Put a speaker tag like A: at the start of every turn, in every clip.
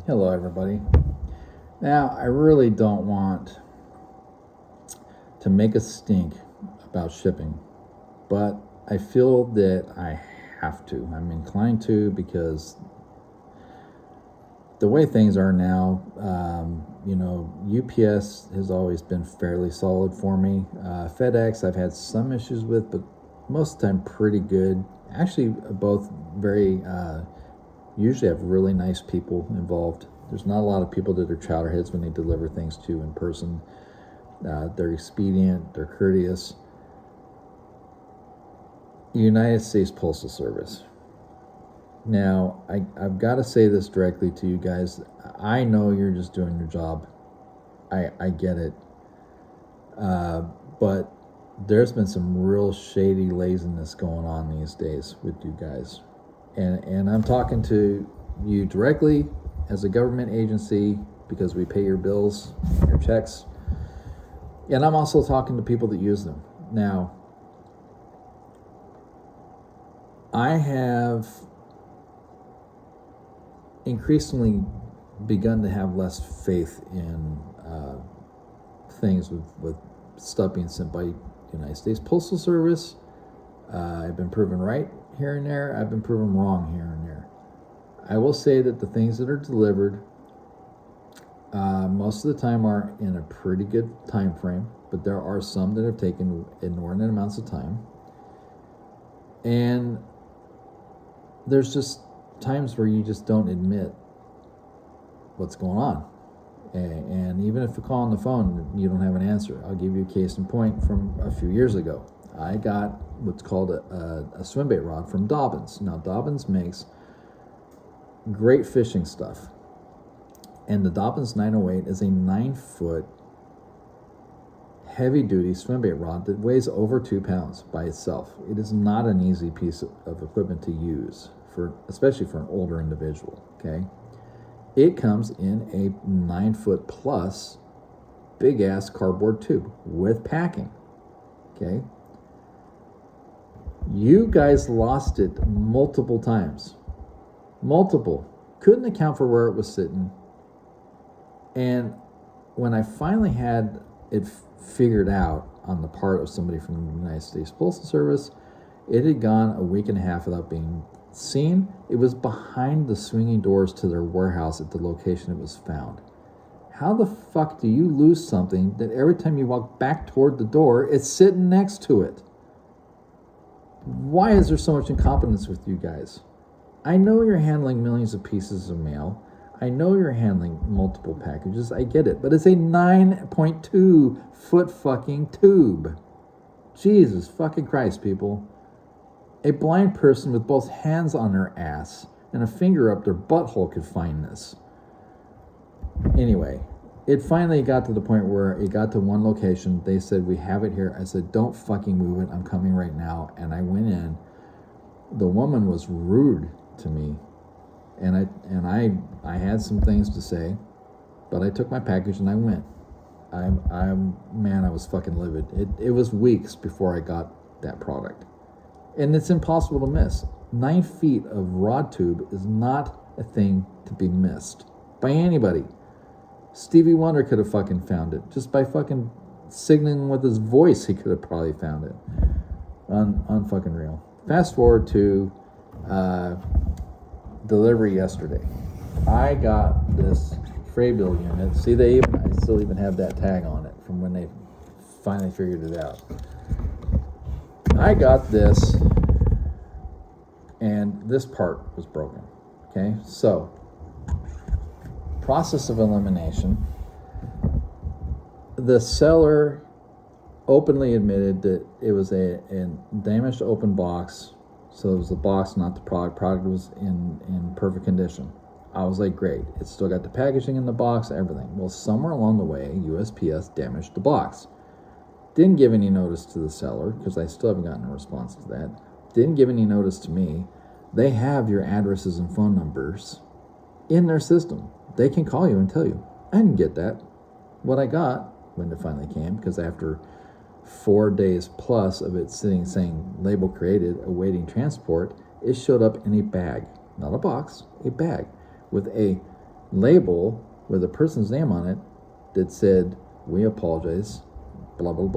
A: Hello, everybody. Now, I really don't want to make a stink about shipping, but I feel that I have to. I'm inclined to because the way things are now, UPS has always been fairly solid for me. FedEx, I've had some issues with, but most of the time pretty good. Actually, both very, usually have really nice people involved. There's not a lot of people that are chowderheads when they deliver things to in person. They're expedient, they're courteous. United States Postal Service. Now, I've got to say this directly to you guys. I know you're just doing your job. I get it. But there's been some real shady laziness going on these days with you guys. And I'm talking to you directly as a government agency because we pay your bills, your checks. And I'm also talking to people that use them. Now, I have increasingly begun to have less faith in things with stuff being sent by United States Postal Service. I've been proven right here and there. I've been proven wrong here and there. I will say that the things that are delivered most of the time are in a pretty good time frame, but there are some that have taken inordinate amounts of time. And there's just times where you just don't admit what's going on. And even if you call on the phone, you don't have an answer. I'll give you a case in point from a few years ago. I got what's called a swim bait rod from Dobbins. Now, Dobbins makes great fishing stuff. And the Dobbins 908 is a 9-foot heavy-duty swim bait rod that weighs over 2 pounds by itself. It is not an easy piece of equipment to use, especially for an older individual, okay? It comes in a 9-foot plus big-ass cardboard tube with packing, okay? You guys lost it multiple times. Multiple. Couldn't account for where it was sitting. And when I finally had it figured out on the part of somebody from the United States Postal Service, it had gone a week and a half without being seen. It was behind the swinging doors to their warehouse at the location it was found. How the fuck do you lose something that every time you walk back toward the door, it's sitting next to it? Why is there so much incompetence with you guys? I know you're handling millions of pieces of mail. I know you're handling multiple packages. I get it. But it's a 9.2 foot fucking tube. Jesus fucking Christ, people. A blind person with both hands on their ass and a finger up their butthole could find this. Anyway, it finally got to the point where it got to one location. They said, we have it here. I said, don't fucking move it. I'm coming right now. And I went in. The woman was rude to me. And I had some things to say, but I took my package and I went. I was fucking livid. It was weeks before I got that product. And it's impossible to miss. 9 feet of rod tube is not a thing to be missed by anybody. Stevie Wonder could have fucking found it. Just by fucking signaling with his voice, he could have probably found it. Unfucking real. Fast forward to delivery yesterday. I got this Fraybill unit. See, I still even have that tag on it from when they finally figured it out. I got this, and this part was broken. Okay, so process of elimination. The seller openly admitted that it was a damaged open box. So it was the box, not the product. Product was in perfect condition. I was like, great. It's still got the packaging in the box, everything. Well, somewhere along the way, USPS damaged the box. Didn't give any notice to the seller, because I still haven't gotten a response to that. Didn't give any notice to me. They have your addresses and phone numbers in their system. They can call you and tell you, I didn't get that. What I got, when it finally came, because after 4 days plus of it sitting saying label created, awaiting transport, it showed up in a bag, not a box, a bag with a label with a person's name on it that said, "We apologize, blah, blah,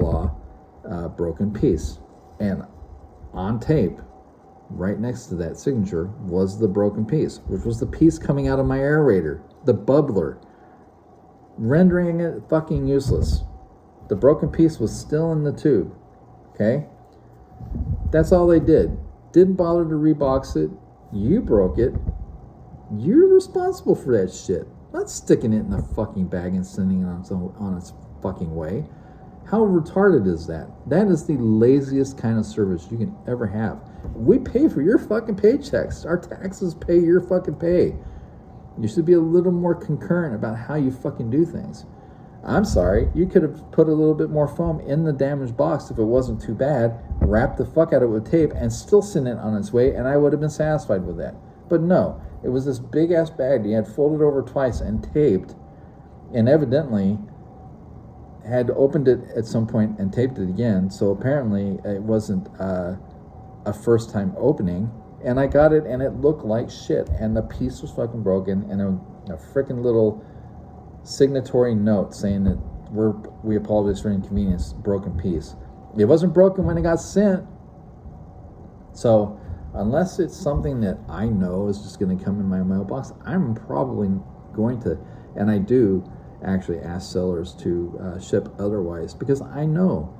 A: blah, broken piece." And on tape, right next to that signature, was the broken piece, which was the piece coming out of my aerator, the bubbler, rendering it fucking useless. The broken piece was still in the tube, okay? That's all they did. Didn't bother to rebox it. You broke it. You're responsible for that shit. Not sticking it in a fucking bag and sending it on its fucking way. How retarded is that? That is the laziest kind of service you can ever have. We pay for your fucking paychecks. Our taxes pay your fucking pay. You should be a little more concurrent about how you fucking do things. I'm sorry, you could have put a little bit more foam in the damaged box if it wasn't too bad, wrapped the fuck out of it with tape, and still sent it on its way, and I would have been satisfied with that. But no, it was this big-ass bag you had folded over twice and taped, and evidently had opened it at some point and taped it again, so apparently it wasn't a first-time opening, and I got it, and it looked like shit, and the piece was fucking broken, and a freaking little signatory note saying that we apologize for inconvenience, broken piece. It wasn't broken when it got sent. So unless it's something that I know is just going to come in my mailbox, I'm probably going to, and I do actually ask sellers to ship otherwise, because I know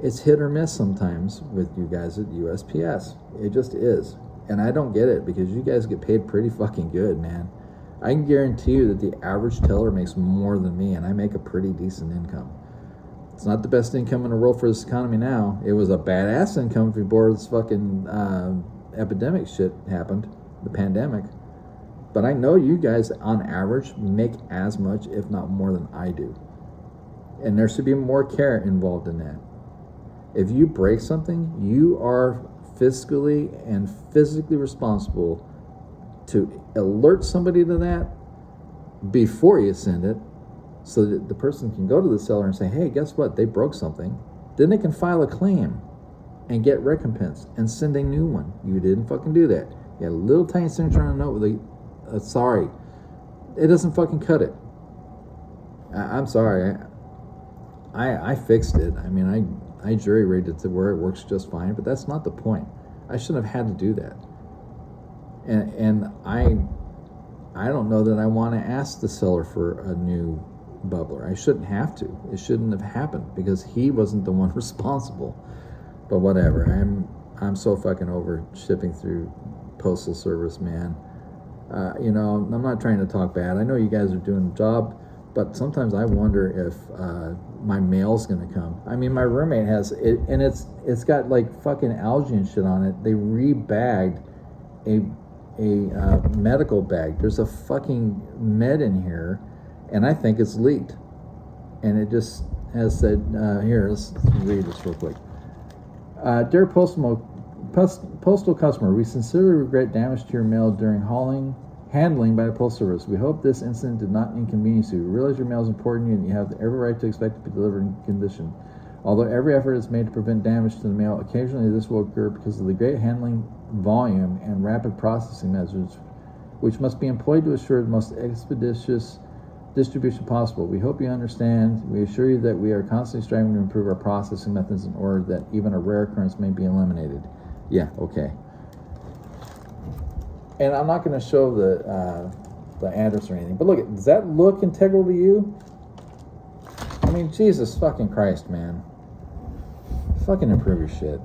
A: it's hit or miss sometimes with you guys at USPS. It just is. And I don't get it, because you guys get paid pretty fucking good, man. I can guarantee you that the average teller makes more than me, and I make a pretty decent income. It's not the best income in the world for this economy now. It was a badass income before this fucking epidemic shit happened, the pandemic. But I know you guys, on average, make as much, if not more, than I do. And there should be more care involved in that. If you break something, you are fiscally and physically responsible to alert somebody to that before you send it, so that the person can go to the seller and say, "Hey, guess what? They broke something." Then they can file a claim and get recompense and send a new one. You didn't fucking do that. You had a little tiny signature on a note with a sorry. It doesn't fucking cut it. I'm sorry. I fixed it. I mean, I jury rigged it to where it works just fine, but that's not the point. I shouldn't have had to do that. And I don't know that I want to ask the seller for a new bubbler. I shouldn't have to. It shouldn't have happened, because he wasn't the one responsible. But whatever. I'm so fucking over shipping through postal service, man. I'm not trying to talk bad. I know you guys are doing the job, but sometimes I wonder if my mail's gonna come. I mean, my roommate has it, and it's got like fucking algae and shit on it. They rebagged a medical bag. There's a fucking med in here, and I think it's leaked. And it just has said, here, let's read this real quick. Dear postal customer, we sincerely regret damage to your mail during handling by the Postal Service. We hope this incident did not inconvenience you. We realize your mail is important and you have every right to expect it to be delivered in condition. Although every effort is made to prevent damage to the mail, occasionally this will occur because of the great handling volume and rapid processing measures, which must be employed to assure the most expeditious distribution possible. We hope you understand. We assure you that we are constantly striving to improve our processing methods in order that even a rare occurrence may be eliminated. Yeah, okay. And I'm not going to show the address or anything, but look, does that look integral to you? I mean, Jesus fucking Christ, man. Fucking improve your shit.